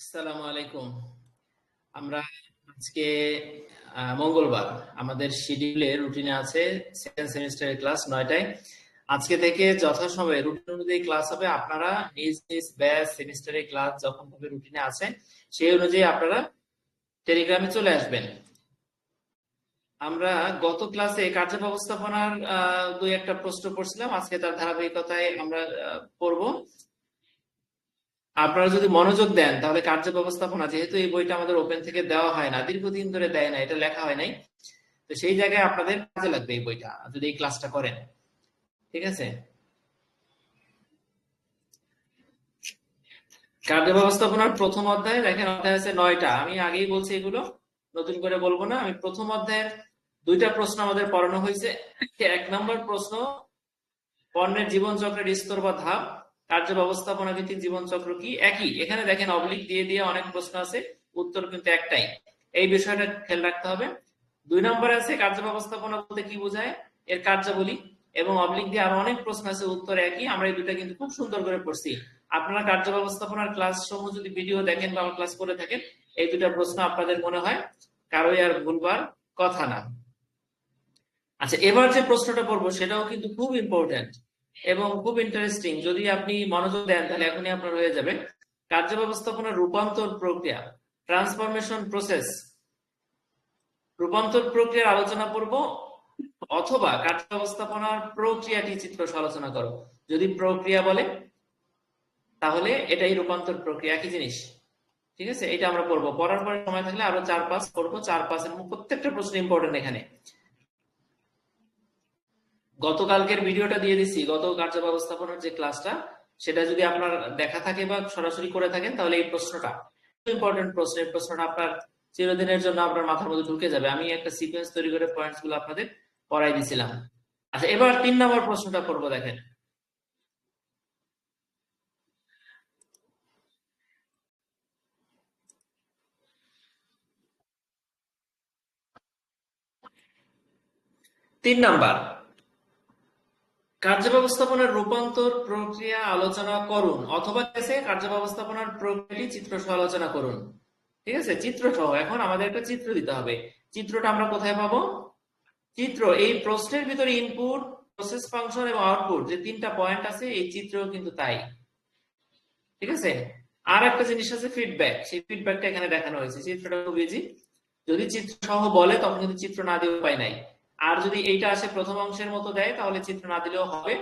আসসালামু আলাইকুম। আমরা আজকে মঙ্গলবার আমাদের শিডিউলে রুটিনে আছে সেকেন্ড সেমিস্টারের ক্লাস 9টায়। আজকে থেকে যথাসময়ে রুটিন অনুযায়ী ক্লাস হবে। আপনারা নিজ নিজ ব্যাচ সেমিস্টারের ক্লাস যখন ভাবে রুটিনে আছে সেই অনুযায়ী আপনারা টেলিগ্রামে চলে আসবেন। আমরা গত ক্লাসে কার্য ব্যবস্থাপনার দুই একটা প্রশ্ন পড়ছিলাম, আজকে তার ধারাবাহিকতায় আমরা পড়বো। আপনারা যদি মনোযোগ দেন তাহলে কার্য ব্যবস্থাপনা, যেহেতু এই বইটা আমাদের ওপেন থেকে দেওয়া হয় না, দীর্ঘদিন ধরে দেয় না, এটা লেখা হয় নাই, তো সেই জায়গায় আপনাদের কাজে লাগবে এই বইটা যদি এই ক্লাসটা করেন। ঠিক আছে? কার্য ব্যবস্থাপনার প্রথম অধ্যায় দেখেন, অধ্যায় আছে 9টা। আমি আগেই বলছি, এগুলো নতুন করে বলবো না। আমি প্রথম অধ্যায়ের দুইটা প্রশ্ন আমাদের পড়ানো হয়েছে। 1 নম্বর প্রশ্ন, পণ্যের জীবন চক্রের স্তর বা ধাপ, কার্য ব্যবস্থাপনা ভিত্তিক জীবন চক্র কি? একই। এখানে দেখেন অবলিক দিয়ে দিয়ে অনেক প্রশ্ন আছে, উত্তর কিন্তু একটাই। এই বিষয়টা খেয়াল রাখতে হবে। 2 নম্বরে আছে কার্য ব্যবস্থাপনা বলতে কি বোঝায়, এর কার্যাবলী, এবং অবলিক দিয়ে আরো অনেক প্রশ্ন আছে, উত্তর একই। আমরা এই দুটা কিন্তু খুব সুন্দর করে পড়ছি। আপনারা কার্য ব্যবস্থাপনার ক্লাস সমূহ যদি ভিডিও দেখেন বা আমার ক্লাস করে থাকেন, এই দুটা প্রশ্ন আপনাদের মনে হয় কারোই আর ভুলবার কথা না। আচ্ছা, এবার যে প্রশ্নটা পড়বো সেটাও কিন্তু খুব ইম্পর্টেন্ট এবং খুব ইন্টারেস্টিং। যদি আপনি মনোযোগ দেন তাহলে এখনই আপনার হয়ে যাবে। কার্য ব্যবস্থাপনার রূপান্তর প্রক্রিয়া, ট্রান্সফরমেশন প্রসেস, রূপান্তর প্রক্রিয়ার আলোচনা করব, অথবা কার্য ব্যবস্থাপনার প্রক্রিয়াটি চিত্র আলোচনা করো। যদি প্রক্রিয়া বলে তাহলে এটাই রূপান্তর প্রক্রিয়া, একই জিনিস। ঠিক আছে? এটা আমরা পড়বো। পড়ার পরে সময় থাকলে আরো 4-5 পড়বো। 4-5 এর প্রত্যেকটা প্রশ্ন ইম্পর্টেন্ট এখানে। গতকালকের ভিডিওটা দিয়ে দিচ্ছি, গত কার্য ব্যবস্থাপনার যে ক্লাসটা, সেটা যদি আপনার দেখা থাকে বা সরাসরি করে থাকেন তাহলে এই প্রশ্নটা ইম্পর্টেন্ট প্রশ্ন। এই প্রশ্নটা আপনার চিরদিনের জন্য আপনার মাথার মধ্যে ঢুকে যাবে। আমি একটা সিকোয়েন্স তৈরি করে পয়েন্টস গুলো আপনাদের পড়াই দিছিলাম। আচ্ছা, এবার 3 নম্বর প্রশ্নটা করবো। দেখেন, তিন নাম্বার, কার্য ব্যবস্থাপনার রূপান্তর প্রক্রিয়া আলোচনা করুন, অথবা গেছে কার্য ব্যবস্থাপনার প্রক্রিয়াটি চিত্র সহ আলোচনা করুন। ঠিক আছে? চিত্র সহ। এখন আমাদের একটা চিত্র দিতে হবে। চিত্রটা আমরা কোথায় পাবো? চিত্র এই প্রশ্নের ভিতরে ইনপুট, প্রসেস ফাংশন এবং আউটপুট যে 3টা পয়েন্ট আছে, এই চিত্রও কিন্তু তাই। ঠিক আছে? আর একটা জিনিস আছে ফিডব্যাক, সেই ফিডব্যাকটা এখানে দেখানো হয়েছে। চিত্রটা খুব ইজি। যদি চিত্র সহ বলে তখন কিন্তু চিত্র না দিয়ে উপায় নাই। আর যদি এইটা আসে প্রথম অংশের মতো দেয় তাহলে চিত্র না দিলেও হবে।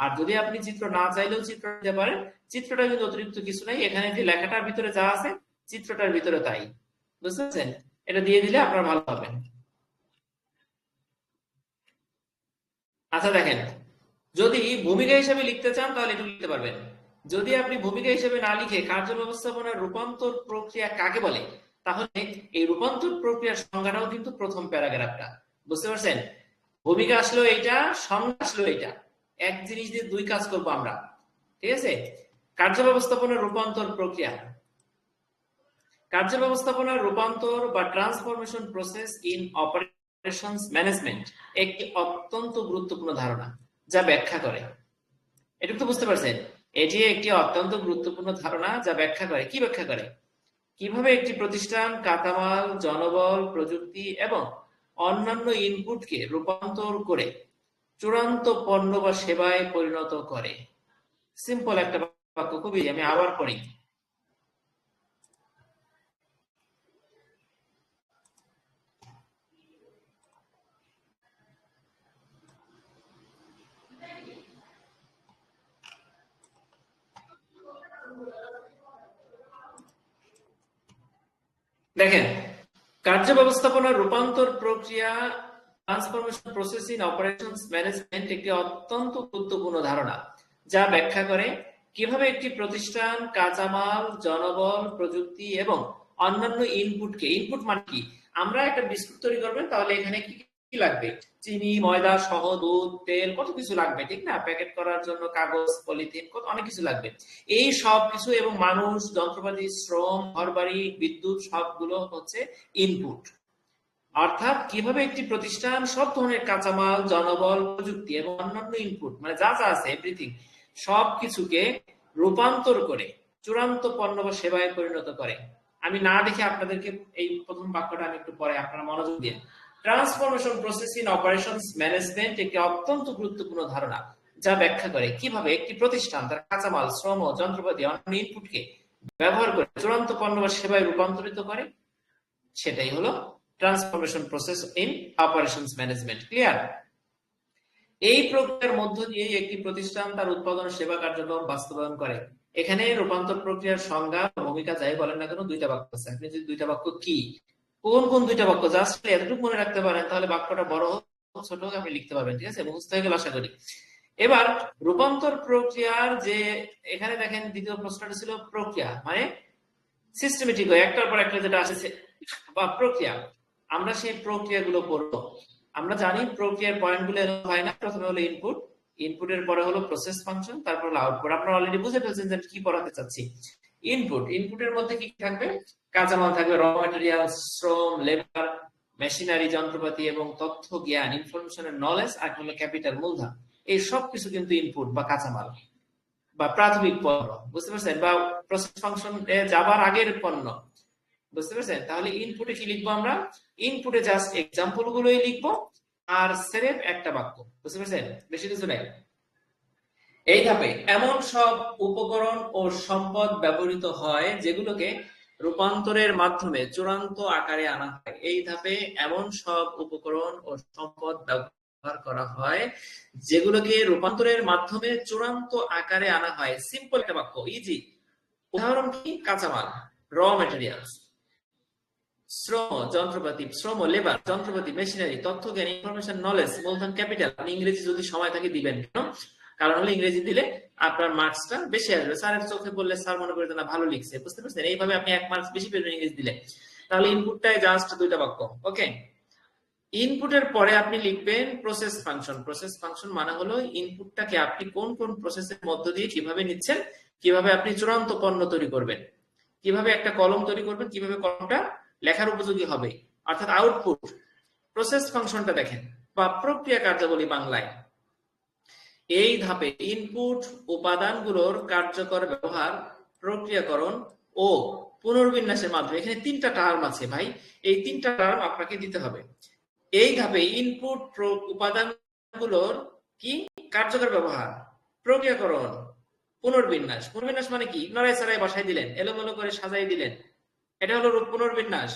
আর যদি আপনি চিত্র না চাইলেও চিত্র দিতে পারেন। চিত্রটা কিন্তু অতিরিক্ত কিছু নাই, এখানে যে লেখাটার ভিতরে যা আছে চিত্রটার ভিতরে তাই। বুঝতে পারছেন? এটা দিয়ে দিলে আপনার ভালো হবে। আচ্ছা দেখেন, যদি ভূমিকা হিসেবে লিখতে চান তাহলে এটা লিখতে পারবেন। যদি আপনি ভূমিকা হিসেবে না লিখে কার্য ব্যবস্থাপনার রূপান্তর প্রক্রিয়া কাকে বলে, তাহলে এই রূপান্তর প্রক্রিয়ার সংজ্ঞাটাও কিন্তু প্রথম প্যারাগ্রাফটা। বুঝতে পারছেন? ভূমিকা আসলো এইটা, সংজ্ঞা আসলো এইটা, এক জিনিস দিয়ে দুই কাজ করবো আমরা। ঠিক আছে? কার্য ব্যবস্থাপনার রূপান্তর প্রক্রিয়া, কার্য ব্যবস্থাপনার রূপান্তর বা transformation process in operations management একটি অত্যন্ত গুরুত্বপূর্ণ ধারণা যা ব্যাখ্যা করে, এটা তো বুঝতে পারছেন, এটি একটি অত্যন্ত গুরুত্বপূর্ণ ধারণা যা ব্যাখ্যা করে। কি ব্যাখ্যা করে? কিভাবে একটি প্রতিষ্ঠান কাঁচামাল, জনবল, প্রযুক্তি এবং অন্যান্য ইনপুটকে রূপান্তর করে চূড়ান্ত পণ্য বা সেবায় পরিণত করে। সিম্পল একটা বাক্য, খুবই। আমি আবার পড়ি। দেখেন, কার্য ব্যবস্থাপনার রূপান্তর প্রক্রিয়া, transformation process in operations management একটি অত্যন্ত গুরুত্বপূর্ণ ধারণা যা ব্যাখ্যা করে কিভাবে একটি প্রতিষ্ঠান কাঁচামাল, জনবল, প্রযুক্তি এবং অন্যান্য ইনপুটকে, ইনপুট মানে কি, আমরা একটা বিস্কুট তৈরি করবেন তাহলে এখানে কি কি লাগবে? চিনি, ময়দা সহ দুধ, তেল, কত কিছু লাগবে, ঠিক না? প্যাকেট করার জন্য কাগজ, পলিথিন, কত অনেক কিছু লাগবে। এই সব কিছু এবং মানুষ, যন্ত্রপাতি, শ্রম, ঘরবাড়ি, বিদ্যুৎ সবগুলো হচ্ছে ইনপুট। অর্থাৎ কিভাবে একটি প্রতিষ্ঠান সব ধরনের কাঁচামাল, জনবল, প্রযুক্তি এবং অন্যান্য ইনপুট মানে যা যা আছে এভরিথিং, সবকিছুকে রূপান্তর করে চূড়ান্ত পণ্য বা সেবায় পরিণত করে। আমি না দেখে আপনাদেরকে এই প্রথম বাক্যটা আমি একটু পরে, আপনারা মনোযোগ দিয়ে। Transformation process in operations management একটি অত্যন্ত গুরুত্বপূর্ণ ধারণা, যা ব্যাখ্যা করে কিভাবে একটি প্রতিষ্ঠান তার কাঁচামাল, শ্রম, যন্ত্রপাতি, অন্যান্য ইনপুটকে ব্যবহার করে চূড়ান্ত পণ্য বা সেবায় রূপান্তরিত করে। সেটাই হলো transformation process in operations management. Clear? এই প্রক্রিয়ার মধ্য দিয়ে একটি প্রতিষ্ঠান তার উৎপাদন সেবা কার্যক্রম বাস্তবায়ন করে। এখানে রূপান্তর প্রক্রিয়ার সংজ্ঞা, ভূমিকা যাই বলেন না কেন, দুইটা বাক্য আছে। আপনি যদি দুইটা বাক্য কি, কোন কোন দুইটা বাক্য, জাস্ট এতটুকু মনে রাখতে পারেন, তাহলে বাক্যটা বড় হোক ছোট হোক আপনি লিখতে পারবেন। ঠিক আছে, মুখস্থ হয়ে গেল আশা করি। এবার রূপান্তর প্রক্রিয়ার যে, এখানে দেখেন দ্বিতীয় প্রশ্নটা ছিল প্রক্রিয়া, মানে সিস্টেমেটিক একটার পর একটা যেটা আসছে বা প্রক্রিয়া, আমরা সেই প্রক্রিয়াগুলো পড়বো। আমরা জানি প্রক্রিয়ার পয়েন্টগুলো হয় না, প্রথমে হলো ইনপুট, ইনপুটের পরে হলো প্রসেস ফাংশন, তারপর হলো আউটপুট। আপনারা অলরেডি বুঝে ফেলছেন যে কি পড়াতে চাচ্ছি। ইনপুট, ইনপুটের মধ্যে কি থাকবে? কাঁচামাল থাকবে, র ম্যাটেরিয়াল, শ্রম, লেবার, মেশিনারি, যন্ত্রপাতি এবং তথ্য, জ্ঞান, ইনফরমেশনের নলেজ, আর হলো ক্যাপিটাল, মূলধন। এই সব কিছু কিন্তু ইনপুট বা কাঁচামাল বা প্রাথমিক পণ্য, বুঝতে পারছেন? বা প্রসেস ফাংশন যাবার আগের পণ্য, বুঝতে পারছেন? তাহলে ইনপুটে কি লিখবো আমরা? ইনপুটে জাস্ট এক্সাম্পল গুলোই লিখবো আর সেরেফ একটা বাক্য, বুঝতে পারছেন? বেশি কিছু নেই। এই ধাপে এমন সব উপকরণ ও সম্পদ ব্যবহৃত হয় যেগুলোকে রূপান্তরের মাধ্যমে চূড়ান্ত আকারে আনা হয়। এই ধাপে এমন সব উপকরণ ও সম্পদ ব্যবহার করা হয় যেগুলোকে রূপান্তরের মাধ্যমে চূড়ান্ত আকারে আনা হয়। সিম্পল একটা বাক্য, ইজি। উদাহরণ কি? কাঁচামাল, র ম্যাটেরিয়ালস, শ্রম, যন্ত্রপাতি, শ্রম, লেবার, যন্ত্রপাতি, মেশিনারি, তথ্য, জ্ঞান, ইনফরমেশন, নলেজ, মূলধন, ক্যাপিটাল। আপনি ইংরেজি যদি সময় থাকে দিবেন, কেন? কারণ হলো ইংরেজি দিলে আপনার মার্কসটা বেশি আসবে। স্যারের চোখে বললে স্যার মনে করে না ভালো লিখছে, বুঝতে পারছেন? এইভাবে আপনি 1 মার্কস বেশি পেবেন ইংরেজি দিলে। তাহলে ইনপুটটাই জাস্ট দুইটা বাক্য। ওকে, ইনপুটের পরে আপনি লিখবেন প্রসেস ফাংশন। প্রসেস ফাংশন মানে হলো ইনপুটটাকে আপনি কোন কোন প্রসেসের মধ্য দিয়ে কিভাবে নিচ্ছেন, কিভাবে আপনি চূড়ান্ত পণ্য তৈরি করবেন, কিভাবে একটা কলম তৈরি করবেন, কিভাবে কলমটা লেখার উপযোগী হবে, অর্থাৎ আউটপুট। প্রসেস ফাংশনটা দেখেন, বা প্রক্রিয়া কার্যাবলী বাংলায়। এই ধাপে ইনপুট উপাদানগুলোর কার্যকর ব্যবহার, প্রক্রিয়াকরণ ও পুনর্বিন্যাসের মাধ্যমে। এখানে 3টা টার্ম আছে ভাই, এই 3টা টার্ম আপনাকে দিতে হবে। এই ধাপে ইনপুট উপাদানগুলোর কি কার্যকর ব্যবহার, প্রক্রিয়াকরণ, পুনর্বিন্যাস। পুনর্বিন্যাস মানে কি? নড়াই চড়াই বসাই দিলেন, এলোমেলো করে সাজাই দিলেন, এটা হলো পুনর্বিন্যাস।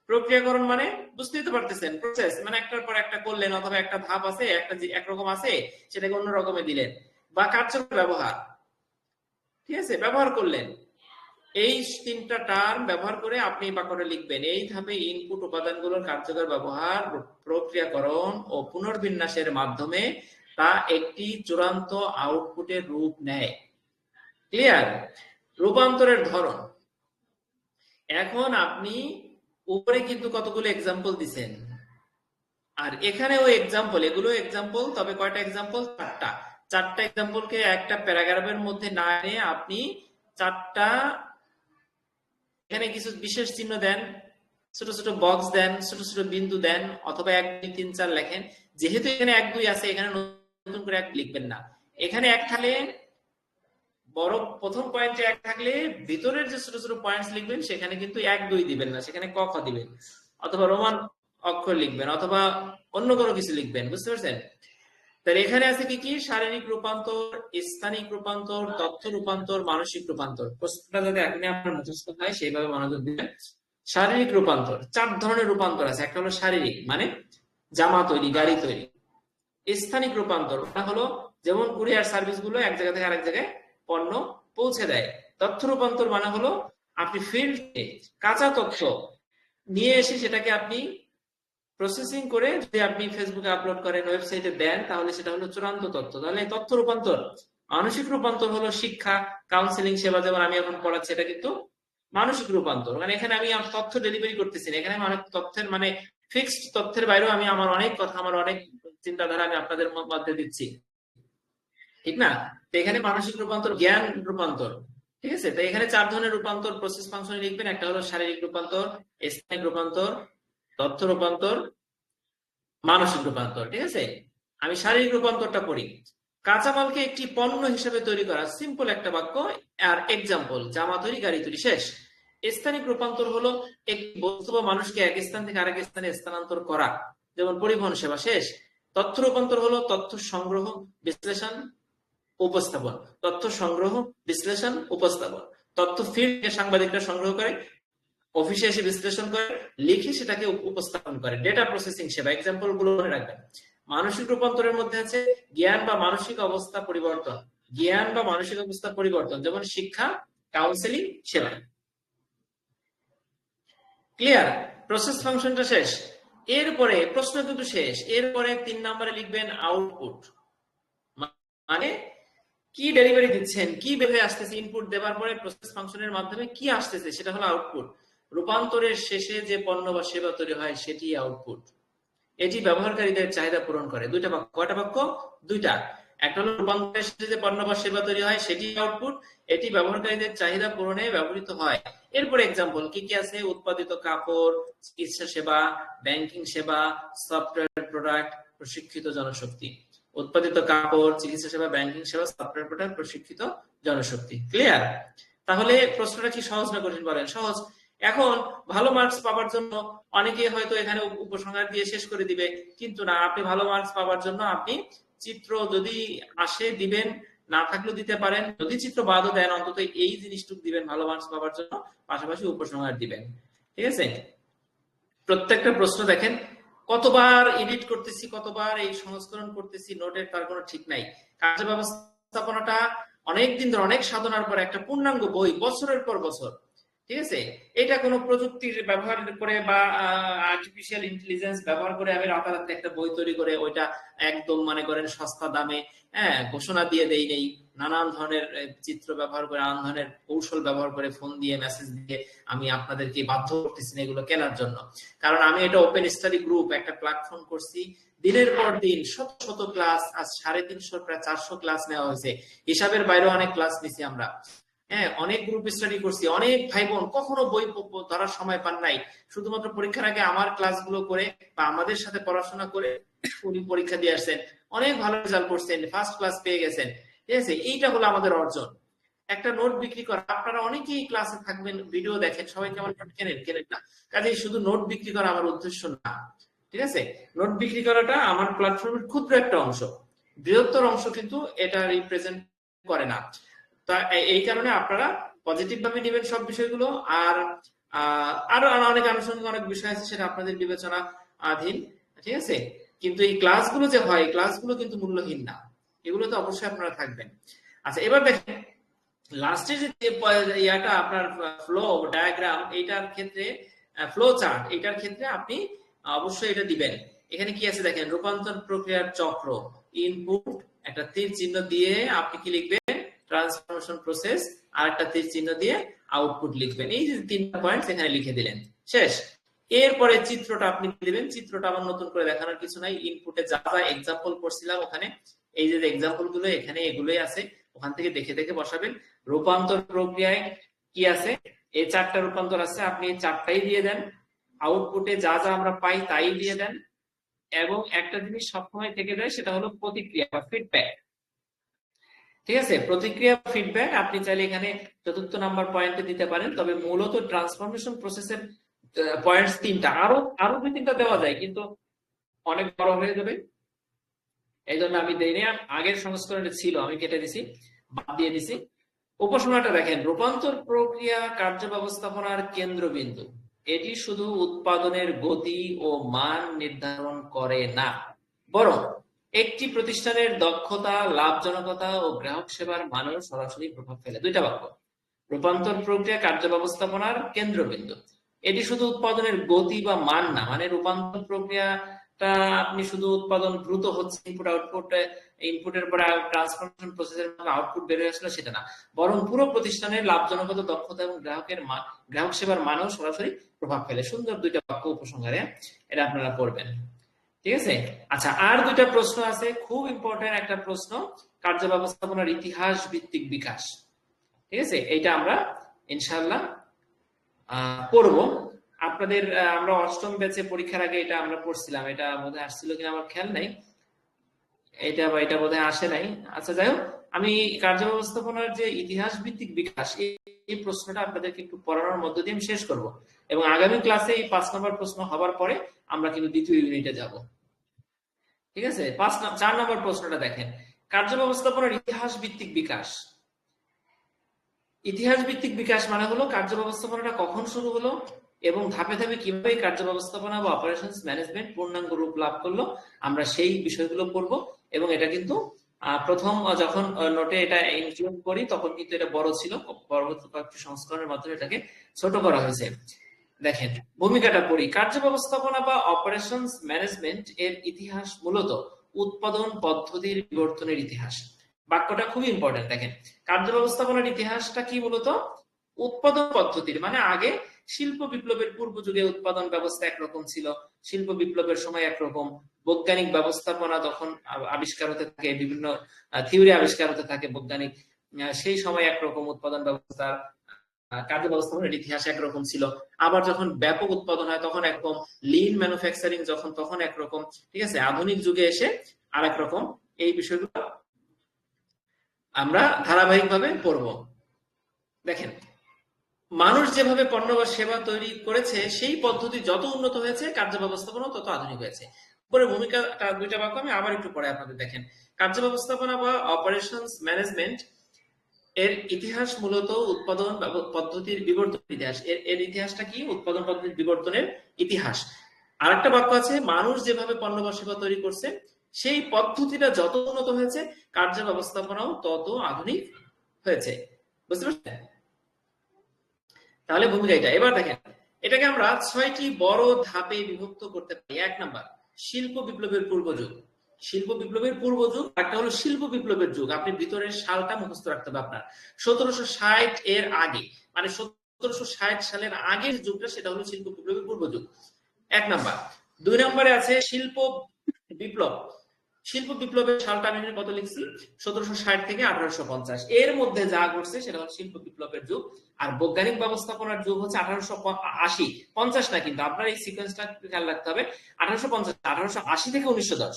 প্রক্রিয়াকরণ মানে বুঝতেই তো পারতেছেন, প্রসেস মানে একটার পর একটা করলেন, অথবা একটা ধাপ আছে, একটা একরকম আছে সেটাকে অন্য রকমে দিলেন। বা কার্যকর ব্যবহার, ঠিক আছে, ব্যবহার করলেন। এই 3টা টার্ম ব্যবহার করে আপনি বাক্যটা লিখবেন। এই ধাপে ইনপুট উপাদানগুলোর কার্যকর ব্যবহার, প্রক্রিয়াকরণ ও পুনর্বিন্যাসের মাধ্যমে তা একটি চূড়ান্ত আউটপুটের রূপ নেয়। ক্লিয়ার? রূপান্তরের ধরন। এখন আপনি উপরে কিন্তু কতগুলো এক্সাম্পল দিছেন, আর এখানেও এক্সাম্পল, এগুলো এক্সাম্পল, তবে কয়টা এক্সাম্পল? 4টা। 4টা এক্সাম্পলকে একটা প্যারাগ্রাফের মধ্যে না এনে আপনি 4টা, এখানে কিছু বিশেষ চিহ্ন দেন, ছোট ছোট বক্স দেন, ছোট ছোট বিন্দু দেন, অথবা 1 2 3 4 লেখেন। যেহেতু এখানে 1 2 আছে, এখানে নতুন করে 1 লিখবেন না। এখানে 1 থাকলে, বড় প্রথম পয়েন্টে 1 থাকলে ভিতরের যে ছোট ছোট পয়েন্টস লিখবেন সেখানে কিন্তু 1 2 দিবেন না, সেখানে ক খ দিবেন, অথবা রোমান অক্ষর লিখবেন, অথবা অন্য কোনো কিছু লিখবেন, বুঝতে পারছেন? তাহলে এখানে আছে কি কি? শারীরিক রূপান্তর, স্থানিক রূপান্তর, তথ্য রূপান্তর, মানসিক রূপান্তর। প্রশ্নটা যাতে আপনি আপনার মুখস্থ হয় সেইভাবে মনোযোগ দিবেন। শারীরিক রূপান্তর, 4 ধরনের রূপান্তর আছে। একটা হলো শারীরিক, মানে জামা তৈরি, গাড়ি তৈরি। স্থানিক রূপান্তর হলো যেমন কুরিয়ার সার্ভিস গুলো এক জায়গা থেকে আরেক জায়গায় পণ্য পৌঁছে দেয়। তথ্য রূপান্তর মানে হলো আপনি ফিল্ডে কাঁচা তথ্য নিয়ে এসে সেটাকে আপনি প্রসেসিং করে যদি আপনি ফেসবুকে আপলোড করেন, ওয়েবসাইটে দেন, তাহলে সেটা হলো চূড়ান্ত তথ্য। তাহলে তথ্য রূপান্তর। মানসিক রূপান্তর হলো শিক্ষা, কাউন্সিলিং সেবা, যেমন আমি এখন পড়াচ্ছি, এটা কিন্তু মানসিক রূপান্তর। মানে এখানে আমি তথ্য ডেলিভারি করতেছি না, এখানে অনেক তথ্যের, মানে ফিক্সড তথ্যের বাইরেও আমি আমার অনেক কথা, আমার অনেক চিন্তাধারা আমি আপনাদের মধ্যে দিচ্ছি, ঠিক না? তো এখানে মানসিক রূপান্তর, জ্ঞান রূপান্তর, ঠিক আছে? তো এখানে 4 ধরনের রূপান্তর প্রসেস ফাংশনে লিখবেন। একটা হলো শারীরিক রূপান্তর, স্থানিক রূপান্তর, তথ্য রূপান্তর, মানসিক রূপান্তর, ঠিক আছে? আমি শারীরিক রূপান্তরটা পড়ি। কাঁচামালকে একটি পণ্য হিসেবে তৈরি করা, সিম্পল একটা বাক্য। আর এক্সাম্পল, জামা তৈরি, গাড়ি তৈরি, শেষ। স্থানিক রূপান্তর হলো একটি বস্তু বা মানুষকে এক স্থান থেকে আরেক স্থানে স্থানান্তর করা, যেমন পরিবহন সেবা, শেষ। তথ্য রূপান্তর হলো তথ্য সংগ্রহ, বিশ্লেষণ, উপস্থাপন। তথ্য সংগ্রহ, বিশ্লেষণ, উপস্থাপন। তথ্য ফিল্ড সাংবাদিকরা সংগ্রহ করে, অফিসে এসে বিশ্লেষণ করে, লিখে সেটাকে উপস্থাপন করে। ডেটা প্রসেসিং সেবা, এক্সাম্পল গুলো মনে রাখবেন। মানসিক রূপান্তরের মধ্যে আছে জ্ঞান বা মানসিক অবস্থা পরিবর্তন, জ্ঞান বা মানসিক অবস্থা পরিবর্তন, যেমন শিক্ষা, কাউন্সেলিং সেবা। ক্লিয়ার? প্রসেস ফাংশনটা শেষ। এরপরে প্রশ্ন কিন্তু শেষ। এরপরে 3 নম্বরে লিখবেন আউটপুট, মানে কি ডেলিভারি দিচ্ছেন, কি বের হয়ে আসতেছে। ইনপুট দেওয়ার পরে প্রসেস ফাংশনের মাধ্যমে কি আসতেছে সেটা হলো আউটপুট। রূপান্তরের শেষে যে পণ্য বা সেবা তৈরি হয় সেটি আউটপুট। এটি ব্যবহারকারীদের চাহিদা পূরণ করে। দুইটা বাক্য, কয়টা বাক্য? দুইটা। একটা হলো রূপান্তরের শেষে যে পণ্য বা সেবা তৈরি হয় সেটি আউটপুট, এটি ব্যবহারকারীদের চাহিদা পূরণে ব্যবহৃত হয়। এরপর এক্সাম্পল কি কি আছে? উৎপাদিত কাপড়, চিকিৎসা সেবা, ব্যাংকিং সেবা, সফটওয়্যার প্রোডাক্ট, প্রশিক্ষিত জনশক্তি। উৎপাদিত কাপড়, চিকিৎসা সেবা, ব্যাংকিং সেবা, সফটওয়্যার প্রোডাক্ট, প্রশিক্ষিত জনশক্তি। ক্লিয়ার? তাহলে প্রশ্নটা কি সহজ না কঠিন বলেন? সহজ। এখন ভালো মার্কস পাওয়ার জন্য অনেকে হয়তো এখানে উপসংহার দিয়ে শেষ করে দিবে, কিন্তু না, আপনি ভালো মার্কস পাওয়ার জন্য আপনি চিত্র যদি আসে দিবেন, না থাকলেও দিতে পারেন। যদি চিত্র বাদও দেন অন্তত এই জিনিসটুকু দিবেন ভালো মার্কস পাওয়ার জন্য, পাশাপাশি উপসংহার দিবেন। ঠিক আছে? প্রত্যেকটা প্রশ্ন দেখেন, কতবার এডিট করতেছি, কতবার এই সংস্করণ করতেছি, নোটের তার কোনো ঠিক নাই। কার্য ব্যবস্থাপনাটা অনেকদিন ধরে, অনেক সাধনার পর একটা পূর্ণাঙ্গ বই, বছরের পর বছর। ঠিক আছে? এটা কোনো প্রযুক্তির ব্যবহার করে বা আর্টিফিশিয়াল ইন্টেলিজেন্স ব্যবহার করে আমি রাতারাতি একটা বই তৈরি করে ওইটা একদম মনে করেন সস্তা দামে ঘোষণা দিয়ে দেই নেই। নানান ধরনের চিত্র ব্যবহার করে, নানান ধরনের কৌশল ব্যবহার করে, ফোন দিয়ে, মেসেজ দিয়ে আমি আপনাদেরকে বাধ্য করতেছি না এগুলো কেনার জন্য। কারণ আমি এটা ওপেন স্টাডি গ্রুপ একটা প্ল্যাটফর্ম করছি, দিনের পর দিন শত শত ক্লাস, আজ 350 প্রায় 400 ক্লাস নেওয়া হয়েছে। হিসাবের বাইরেও অনেক ক্লাস নিছি আমরা। হ্যাঁ, অনেক গ্রুপ স্টাডি করছি। অনেক ভাই বোন কখনো বই ধরার সময় পান নাই, শুধুমাত্র পরীক্ষার আগে আমার ক্লাসগুলো করে বা আমাদের সাথে পড়াশোনা করে উনি পরীক্ষা দিয়ে আসছেন, অনেক ভালো রেজাল্ট করছেন, ফার্স্ট ক্লাস পেয়ে গেছেন। ঠিক আছে? এইটা হলো আমাদের অর্জন। একটা নোট বিক্রি করা, আপনারা অনেকেই ক্লাসে থাকবেন, ভিডিও দেখেন, সবাই কেমন নোট কেনেন, কেনেন না। কাজেই শুধু নোট বিক্রি করা আমার উদ্দেশ্য না। ঠিক আছে? নোট বিক্রি করাটা আমার প্ল্যাটফর্মের ক্ষুদ্র একটা অংশ, বৃহত্তর অংশ কিন্তু এটা রিপ্রেজেন্ট করে না। তা এই কারণে আপনারা পজিটিভ ভাবে নেবেন সব বিষয়গুলো। আর আরো অনেক আনুষঙ্গিক অনেক বিষয় আছে, সেটা আপনাদের বিবেচনা আধীন। ঠিক আছে? কিন্তু এই ক্লাসগুলো যে হয়, ক্লাসগুলো কিন্তু মূল্যহীন না, এগুলো তো অবশ্যই আপনারা থাকবেন। আচ্ছা, এবার দেখেন লাস্টে যে ইয়াটা আপনার ফ্লো ডায়াগ্রাম, এইটার ক্ষেত্রে ফ্লো চার্ট, এটার ক্ষেত্রে আপনি অবশ্যই এটা দিবেন। এখানে কি আছে দেখেন, রূপান্তর প্রক্রিয়ার চক্র, ইনপুট, একটা তীর চিহ্ন দিয়ে আপনি কি লিখবেন, ট্রান্সফরমেশন প্রসেস, আর একটা তীর চিহ্ন দিয়ে আউটপুট লিখবেন। এই যে 3টা পয়েন্ট এখানে লিখে দিলেন, শেষ। এরপরে চিত্রটা আপনি দিবেন। চিত্রটা আমার নতুন করে দেখানোর কিছু নাই, ইনপুটে যা যা এক্সাম্পল করছিলাম ওখানে, এই যে এক্সাম্পল গুলো এখানে এগুলোই আছে, ওখান থেকে দেখে দেখে বসাবেন। রূপান্তর প্রক্রিয়ায় কি আছে, এই 4টা রূপান্তর আছে, আপনি এই 4টাই দিয়ে দেন। আউটপুটে যা যা আমরা পাই তাই দিয়ে দেন। এবং একটা জিনিস সবসময় থেকে যায়, সেটা হলো প্রতিক্রিয়া বা ফিডব্যাক। ঠিক আছে? প্রতিক্রিয়া ফিডব্যাক আপনি চাইলে এখানে 4র্থ নাম্বার পয়েন্টে দিতে পারেন, তবে মূলত ট্রান্সফরমেশন প্রসেসের পয়েন্টস 3টা, আরো 2-3টা দেওয়া যায়, কিন্তু অনেক বড় হয়ে যাবে, এই জন্য আমি দেইনি। আগের সংস্করণে ছিল, আমি কেটে দিছি, বাদ দিয়ে দিছি। উপসংহারটা দেখেন, রূপান্তর প্রক্রিয়া কার্য ব্যবস্থাপনার কেন্দ্রবিন্দু। এটি শুধু উৎপাদনের গতি ও মান নির্ধারণ করে না, বরং একটি প্রতিষ্ঠানের দক্ষতা, লাভজনকতা ও গ্রাহক সেবার মানের সরাসরি প্রভাব ফেলে। 2টা বাক্য, রূপান্তর প্রক্রিয়া কার্য ব্যবস্থাপনার কেন্দ্রবিন্দু। এটি শুধু উৎপাদনের গতি বা মান না, মানে রূপান্তর প্রক্রিয়াটা আপনি শুধু উৎপাদন দ্রুত হচ্ছে, ইনপুট আউটপুট, ইনপুটের পরে ট্রান্সফরমেশন প্রসেসের আউটপুট বের হয়ে আসলো সেটা না, বরং পুরো প্রতিষ্ঠানের লাভজনকতা, দক্ষতা এবং গ্রাহক সেবার মানেও সরাসরি প্রভাব ফেলে। সুন্দর 2টা বাক্য উপসংহারে, এটা আপনারা পড়বেন। ঠিক আছে? আচ্ছা, আর 2টা প্রশ্ন আছে, খুব ইম্পর্টেন্ট একটা প্রশ্ন, কার্য ব্যবস্থাপনার ইতিহাস ভিত্তিক বিকাশ। ঠিক আছে? এইটা আমরা ইনশাআল্লাহ পড়ব। আপনাদের আমরা 8ম ব্যাচে পরীক্ষার আগে এটা আমরা পড়ছিলাম, এটা মধ্যে আসছিল কিনা আমার খেয়াল নাই। এটা বা এটা বোধহয় আসে নাই। আচ্ছা, যাই হোক, আমি কার্য ব্যবস্থাপনার যে ইতিহাস ভিত্তিক বিকাশ এই প্রশ্নটা আপনাদেরকে একটু পড়ানোর মধ্য দিয়ে আমি শেষ করব, এবং আগামী ক্লাসে এই 5 নম্বর প্রশ্ন হবার পরে আমরা কিন্তু দ্বিতীয় ইউনিটে যাব। ঠিক আছে, 4 নম্বর প্রশ্নটা দেখেন, কার্য ব্যবস্থাপনার ইতিহাস ভিত্তিক বিকাশ। ইতিহাস ভিত্তিক বিকাশ মানে হলো কার্য ব্যবস্থাপনাটা কখন শুরু হলো এবং ধাপে ধাপে কিভাবে কার্য ব্যবস্থাপনা বা অপারেশনস ম্যানেজমেন্ট পূর্ণাঙ্গ রূপ লাভ করলো, আমরা সেই বিষয়গুলো পড়ব। এবং এটা কিন্তু প্রথম যখন নোটে এটা ইনক্লুড করি তখন কিন্তু এটা বড় ছিল, পরবর্তী কয়েকটি সংস্করণের মাধ্যমে এটাকে ছোট করা হয়েছে। দেখেন, ভূমিকাটা পড়ি। কার্য ব্যবস্থাপনা বা অপারেশনস ম্যানেজমেন্ট এর ইতিহাস মূলত উৎপাদন পদ্ধতির বিবর্তনের ইতিহাস। বাক্যটা খুবই ইম্পর্টেন্ট। দেখেন, কার্য ব্যবস্থাপনার ইতিহাসটা কি? মূলত উৎপাদন পদ্ধতির, মানে আগে শিল্প বিপ্লবের পূর্ব যুগে উৎপাদন ব্যবস্থা একরকম ছিল, শিল্প বিপ্লবের সময় একরকম, বৈজ্ঞানিক ব্যবস্থাপনা তখন আবিষ্কার হতে থাকে, বিভিন্ন থিওরি আবিষ্কার হতে থাকে বৈজ্ঞানিক, সেই সময় একরকম উৎপাদন ব্যবস্থা, কার্য ব্যবস্থাপনার ইতিহাস একরকম ছিল। আবার যখন ব্যাপক উৎপাদন হয় তখন একরকম, লিন ম্যানুফ্যাকচারিং যখন তখন একরকম, ঠিক আছে, আধুনিক যুগে এসে আর একরকম। এই বিষয়গুলো আমরা ধারাবাহিকভাবে পড়ব। দেখেন, মানুষ যেভাবে পণ্য বা সেবা তৈরি করেছে সেই পদ্ধতি যত উন্নত হয়েছে, কার্য ব্যবস্থাপনা তত আধুনিক হয়েছে। পরে ভূমিকা দুইটা বাক্য আমি আবার একটু পরে আপনাদের দেখেন। কার্য ব্যবস্থাপনা বা অপারেশনস ম্যানেজমেন্ট এর ইতিহাস মূলত উৎপাদন পদ্ধতির বিবর্তন ইতিহাস। এর ইতিহাসটা কি? উৎপাদন পদ্ধতির বিবর্তনের ইতিহাস। আরেকটা বাক্য আছে, মানুষ যেভাবে পণ্য বা সেবা তৈরি করছে সেই পদ্ধতিটা যত উন্নত হয়েছে, কার্য ব্যবস্থাপনাও তত আধুনিক হয়েছে। বুঝতে পারছেন? তাহলে ভূমিকা এটা। এবার দেখেন, এটাকে আমরা 6টি বড় ধাপে বিভক্ত করতে পারি। 1 নাম্বার, শিল্প বিপ্লবের পূর্ব যুগ। শিল্প বিপ্লবের পূর্ব যুগ, একটা হলো শিল্প বিপ্লবের যুগ। আপনি ভিতরের সালটা মুখস্থ রাখতে হবে আপনার। 1760 এর আগে, মানে 1760 সালের আগের যুগটা, সেটা হলো শিল্প বিপ্লবের পূর্ব যুগ। 1 নাম্বার। 2 নম্বরে আছে শিল্প বিপ্লব। শিল্প বিপ্লবের সালটা আমি কত লিখছি? 1760 থেকে 1850। এর মধ্যে যা ঘটছে সেটা হচ্ছে শিল্প বিপ্লবের যুগ। আর বৈজ্ঞানিক ব্যবস্থাপনার যুগ হচ্ছে 1880। 50 না, কিন্তু আপনার এই সিকোয়েন্সটা খেয়াল রাখতে হবে। 1850, 1880 থেকে 1910।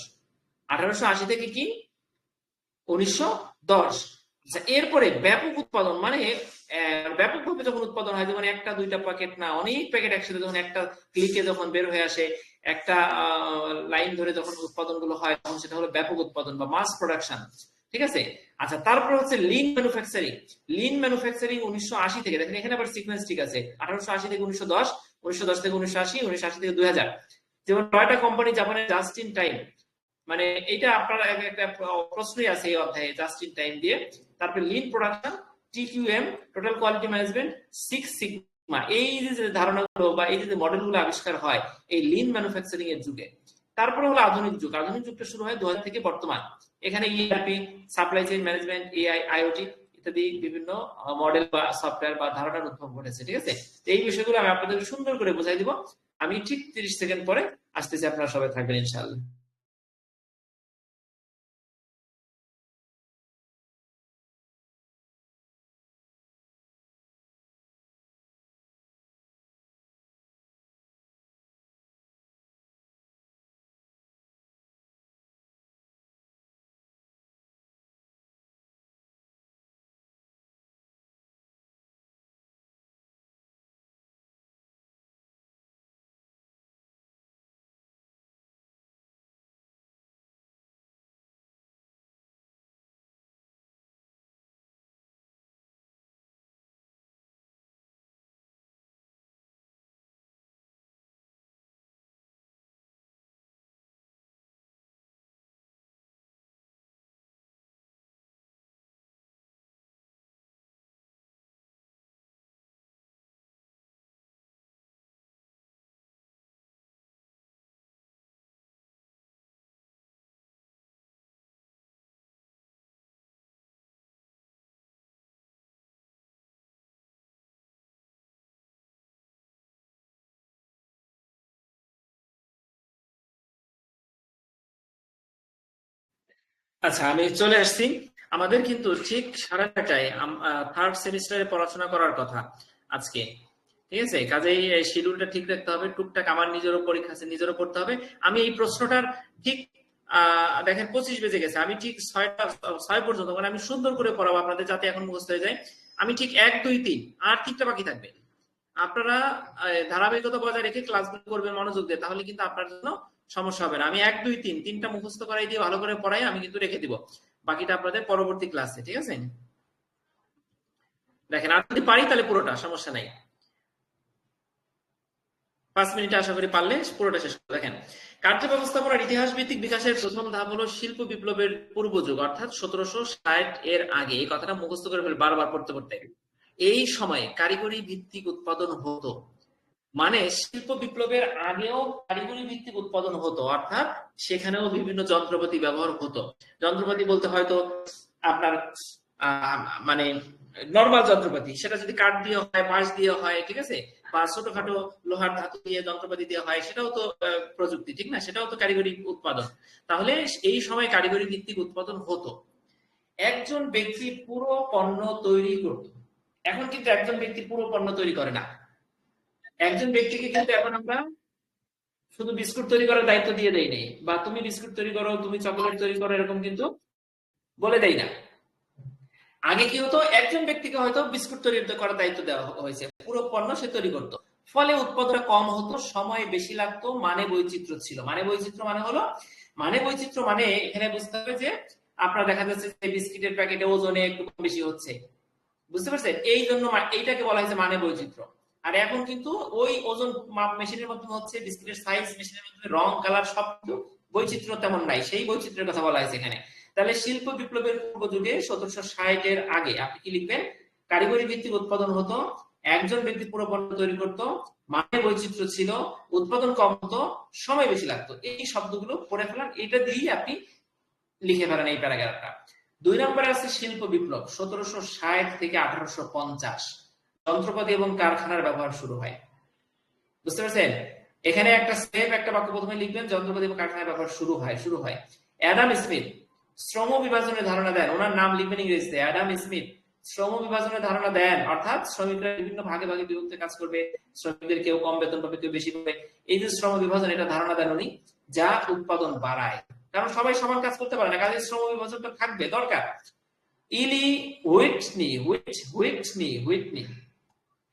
1880 থেকে কি 1910। আচ্ছা, এরপরে ব্যাপক উৎপাদন, মানে ব্যাপকভাবে যখন উৎপাদন হয়, যেমন একটা দুইটা প্যাকেট না, অনেক প্যাকেট একসাথে যখন একটা ক্লিকে যখন বের হয়ে আসে, একটা লাইন ধরে যখন উৎপাদন গুলো হয়, তখন সেটা হলো ব্যাপক উৎপাদন বা মাস প্রোডাকশন। ঠিক আছে। আচ্ছা, তারপর হচ্ছে লিন ম্যানুফ্যাকচারিং। লিন ম্যানুফ্যাকচারিং 1980 থেকে, দেখেন এখানে আবার সিকোয়েন্স ঠিক আছে, 1880 থেকে 1910, 1910 থেকে 1980, 1980 থেকে 2000। যেমন টয়োটা কোম্পানি জাপানের জাস্ট ইন টাইম, মানে এটা আপনার একটা প্রশ্নই আছে এই অধ্যায়ে, জাস্ট ইন টাইম দিয়ে। তারপরে lean production, TQM, total quality management, 6 sigma, এই যে ধারণাগুলো বা এই যে মডেলগুলো আবিষ্কার হয় এই লিন ম্যানুফ্যাকচারিং এর যুগে। তারপরে হলো আধুনিক যুগ। আধুনিক যুগটা শুরু হয় 2000 থেকে বর্তমান। এখানে ERP, supply chain management, AI, IoT ইত্যাদি বিভিন্ন মডেল বা সফটওয়্যার বা ধারণার উদ্ভব ঘটেছে। ঠিক আছে, এই বিষয়গুলো আমি আপনাদের সুন্দর করে বোঝাই দিব। আমি ঠিক 30 সেকেন্ড পরে আসতেছি, আপনারা সবাই থাকবেন ইনশাআল্লাহ। আচ্ছা, আমি চলে আসছি। আমাদের কিন্তু ঠিক 9:30টায় থার্ড সেমিস্টারে পড়াশোনা করার কথা আজকে। ঠিক আছে, কাজেই শিডিউলটা ঠিক রাখতে হবে। টুকটাক আমার নিজেরও পরীক্ষা আছে, নিজেরও পড়তে হবে। আমি এই প্রশ্নটার ঠিক দেখেন 25 বেজে গেছে, আমি ঠিক 6 পর্যন্ত মানে আমি সুন্দর করে পড়াবো আপনাদের, যাতে এখন মুখস্থ হয়ে যায়। আমি ঠিক 1 2 3 আর 3টা বাকি থাকবে। আপনারা ধারাবাহিকতা বজায় রেখে ক্লাসগুলো করবেন মনোযোগ দিয়ে, তাহলে কিন্তু আপনার জন্য সমস্যা হবে না। আমি 1 2 3 তিনটা মুখস্থ করাই দিয়ে ভালো করে পড়াই, আমি কিন্তু রেখে দিব, বাকিটা আপনাদের পরবর্তী ক্লাসে, ঠিক আছে? দেখেন আর যদি পারি তাহলে পুরোটা, সমস্যা নাই। 5 মিনিটে আশা করি পারলে পুরোটা শেষ করব। দেখেন, কার্য ব্যবস্থাপনার ইতিহাস ভিত্তিক বিকাশের প্রথম ধাপ হলো শিল্প বিপ্লবের পূর্বযুগ, অর্থাৎ 1760 এর আগে। এই কথাটা মুখস্থ করে ফেল বারবার পড়তে পড়তে। এই সময়ে কারিগরি ভিত্তিক উৎপাদন হতো, মানে শিল্প বিপ্লবের আগেও কারিগরি ভিত্তিক উৎপাদন হতো, অর্থাৎ সেখানেও বিভিন্ন যন্ত্রপাতি ব্যবহার হতো। যন্ত্রপাতি বলতে হয়তো আপনার মানে নরমাল যন্ত্রপাতি, সেটা যদি কাঠ দিয়ে হয়, বাঁশ দিয়ে হয়, ঠিক আছে, বা ছোটখাটো লোহার ধাতু দিয়ে যন্ত্রপাতি দিয়ে হয়, সেটাও তো প্রযুক্তি, ঠিক না? সেটাও তো কারিগরি উৎপাদন। তাহলে এই সময় কারিগরি ভিত্তিক উৎপাদন হতো। একজন ব্যক্তি পুরো পণ্য তৈরি করত। এখন কিন্তু একজন ব্যক্তি পুরো পণ্য তৈরি করে না। একজন ব্যক্তিকে কিন্তু এখন আমরা শুধু বিস্কুট তৈরি করার দায়িত্ব দিয়ে দেই নেই, বা তুমি বিস্কুট তৈরি করো, তুমি চকলেট তৈরি করো, এরকম কিন্তু বলে দেই না। আগে কি হতো, একজন ব্যক্তিকে হয়তো বিস্কুট তৈরি করার দায়িত্ব দেওয়া হয়েছে, পুরো পণ্য সে তৈরি করতো। ফলে উৎপাদনটা কম হতো, সময় বেশি লাগতো, মানে বৈচিত্র্য ছিল। মানে বৈচিত্র্য মানে হলো, মানে বৈচিত্র্য মানে এখানে বুঝতে হবে যে আপনার দেখা যাচ্ছে যে বিস্কিটের প্যাকেটে ওজনে একটু কম বেশি হচ্ছে, বুঝতে পারছেন? এই জন্য এইটাকে বলা হয়েছে মানে বৈচিত্র্য। আর এখন কিন্তু ওই ওজন মাপ মেশিনের মাধ্যমে হচ্ছে, বিস্কিটের সাইজ মেশিনের মাধ্যমে, রং কালার সব বৈচিত্র্য তেমন নাই, সেই বৈচিত্র্যের কথা বলা হয়েছে এখানে। তাহলে শিল্প বিপ্লবের পূর্ব যুগে 1760 এর আগে আপনি কি লিখবেন? কারিগরি ভিত্তিক উৎপাদন হতো, একজন ব্যক্তি পুরো পণ্য তৈরি করত, মানে বৈচিত্র্য ছিল, উৎপাদন কম হতো, সময় বেশি লাগতো। এই শব্দগুলো পড়ে ফেলান, এটা দিয়েই আপনি লিখে ফেলেন এই প্যারাগ্রাফটা। 2 নম্বরে আছে শিল্প বিপ্লব, 1760 থেকে 1850। যন্ত্রপাতি এবং কারখানার ব্যবহার শুরু হয়, বুঝতে পারছেন? এখানে একটা স্টেপ, একটা বাক্য প্রথমে লিখবেন, যন্ত্রপাতি এবং কারখানার ব্যবহার শুরু হয়। অ্যাডাম স্মিথ শ্রম বিভাজনের ধারণা দেন, ওনার নাম লিখবেন ইংরেজিতে, অ্যাডাম স্মিথ শ্রম বিভাজনের ধারণা দেন, অর্থাৎ শ্রমিকরা বিভিন্ন ভাগে ভাগে বিভক্ত কাজ করবে, শ্রমিকদের কেউ কম বেতন পাবে, কেউ বেশি পাবে। এই যে শ্রম বিভাজন, এটা ধারণা দেন উনি, যা উৎপাদন বাড়ায়, কারণ সবাই সমান কাজ করতে পারে না, কাজে শ্রম বিভাজনটা থাকবে, দরকার। ইলি হুইটনি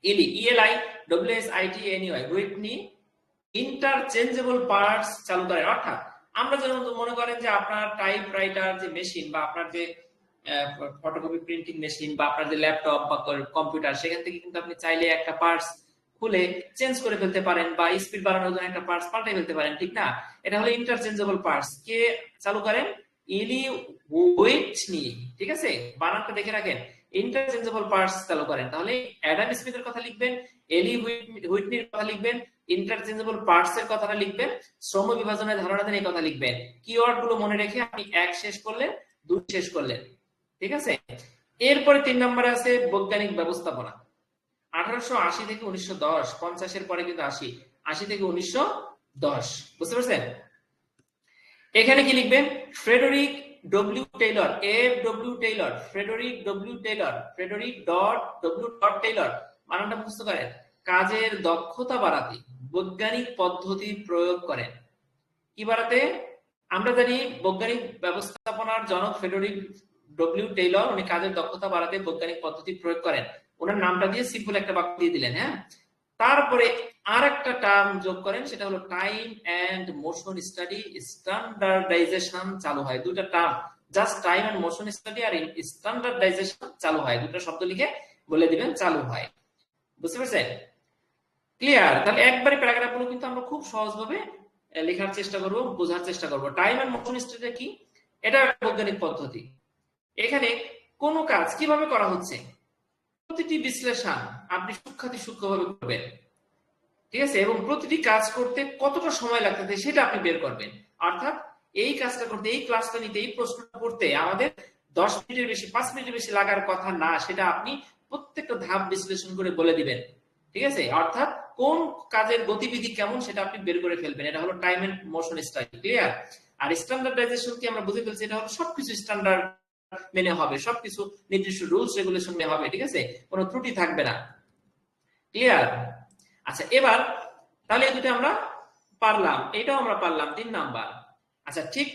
ইলি ইএলআই ডব্লিউএসআইটিএনইউআই হুইটনি ইন্টারচেঞ্জেবল পার্টস চালু করেন। অর্থাৎ আমরা যেমন মনে করেন যে আপনার টাইপ রাইটার যে মেশিন, বা আপনার যে ফটোকপি প্রিন্টিং মেশিন, বা আপনার যে ল্যাপটপ বা কম্পিউটার, সেখান থেকে কিন্তু আপনি চাইলে একটা পার্টস খুলে চেঞ্জ করে ফেলতে পারেন, বা স্পিড বাড়ানোর জন্য একটা পার্টস পাল্টে ফেলতে পারেন, ঠিক না? এটা হলো ইন্টারচেঞ্জেবল পার্টস। কে চালু করেন? ইলি হুইটনি, ঠিক আছে, বানানটা দেখে রাখেন, ইন্টারচেঞ্জেবল পার্টস চালু করেন। তাহলে অ্যাডাম স্মিথের কথা লিখবেন, এলি হুইটনির কথা লিখবেন, ইন্টারচেঞ্জেবল পার্টস এর কথাটা লিখবেন, শ্রম বিভাজনের ধারণা দেন এই কথা লিখবেন। কিওয়ার্ড গুলো মনে রেখে আপনি 1 শেষ করলেন, 2 শেষ করলেন, ঠিক আছে? এরপরে 3 নম্বরে আছে বৈজ্ঞানিক ব্যবস্থাপনা, 1880 থেকে 1910। 50 এর পরে কিন্তু 80 থেকে 1910, বুঝতে পারছেন? এখানে কি লিখবেন? Frederick W Taylor, Frederick W Taylor, বানানটা মুখস্থ করেন। কাজের দক্ষতা বাড়াতে বৈজ্ঞানিক পদ্ধতি প্রয়োগ করেন। কি বাড়াতে? আমরা জানি বৈজ্ঞানিক ব্যবস্থাপনার জনক ফ্রেডরিক ডব্লিউ টেইলর, উনি কাজের দক্ষতা বাড়াতে বৈজ্ঞানিক পদ্ধতি প্রয়োগ করেন। ওনার নামটা দিয়ে সিম্পল একটা বাক্য দিয়ে দিলেন, হ্যাঁ। তারপরে আরেকটা টার্ম যোগ করেন, সেটা হলো time and motion study standardisation চালু হয়। দুটো term, just time and motion study আর স্ট্যান্ডার্ডাইজেশন চালু হয়, দুটো শব্দ লিখে বলে দিবেন চালু হয়, বুঝতে পারছেন? ক্লিয়ার? তাহলে একবারে প্যারাগ্রাফগুলো কিন্তু আমরা খুব সহজভাবে লেখার চেষ্টা করব, বোঝার চেষ্টা করব। টাইম এন্ড মোশন স্টাডি কি? এটা একটা বৈজ্ঞানিক পদ্ধতি। এখানে কোন কাজ কিভাবে করা হচ্ছে, প্রতিটি বিশ্লেষণ আপনি সূক্ষ্মভাবে করবেন, ঠিক আছে, এবং প্রতিটি কাজ করতে কতটা সময় লাগতেছে সেটা আপনি বের করবেন। অর্থাৎ এই কাজটা করতে, এই ক্লাসটা নিতে, এই প্রশ্নটা পড়তে আমাদের 10 মিনিটের বেশি, 5 মিনিটের বেশি লাগার কথা না, সেটা আপনি প্রত্যেকটা ধাপ বিশ্লেষণ করে বলে দিবেন, ঠিক আছে? অর্থাৎ কোন কাজের গতিবিধি কেমন সেটা আপনি বের করে ফেলবেন। এটা হলো time and motion study, clear? আর স্ট্যান্ডার্ডাইজেশন কি আমরা বুঝে ফেলছি, এটা হলো সবকিছু স্ট্যান্ডার্ড মেনে হবে, সবকিছু নির্দিষ্ট রুলস রেগুলেশন মেনে হবে, ঠিক আছে, কোনো ত্রুটি থাকবে না, ক্লিয়ার? আচ্ছা, এবার তাহলে এই দুটো আমরা পারলাম, এটাও আমরা পারলাম। 3 নাম্বার, আচ্ছা, ঠিক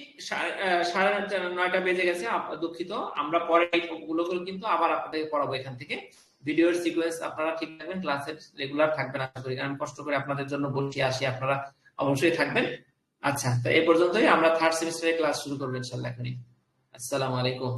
সাড়ে 9টা বেজে গেছে, দুঃখিত। আমরা পরে গুলো কিন্তু আবার আপনাদের পড়াবো এখান থেকে। ভিডিওর সিকোয়েন্স আপনারা ঠিক রাখবেন, ক্লাসের রেগুলার থাকবেন আশা করি, কারণ কষ্ট করে আপনাদের জন্য বসে আসি, আপনারা অবশ্যই থাকবেন। আচ্ছা, তো এই পর্যন্তই, আমরা থার্ড সেমিস্টারের ক্লাস শুরু করবো ইনশাল্লাহ এখনই। আসসালামু আলাইকুম।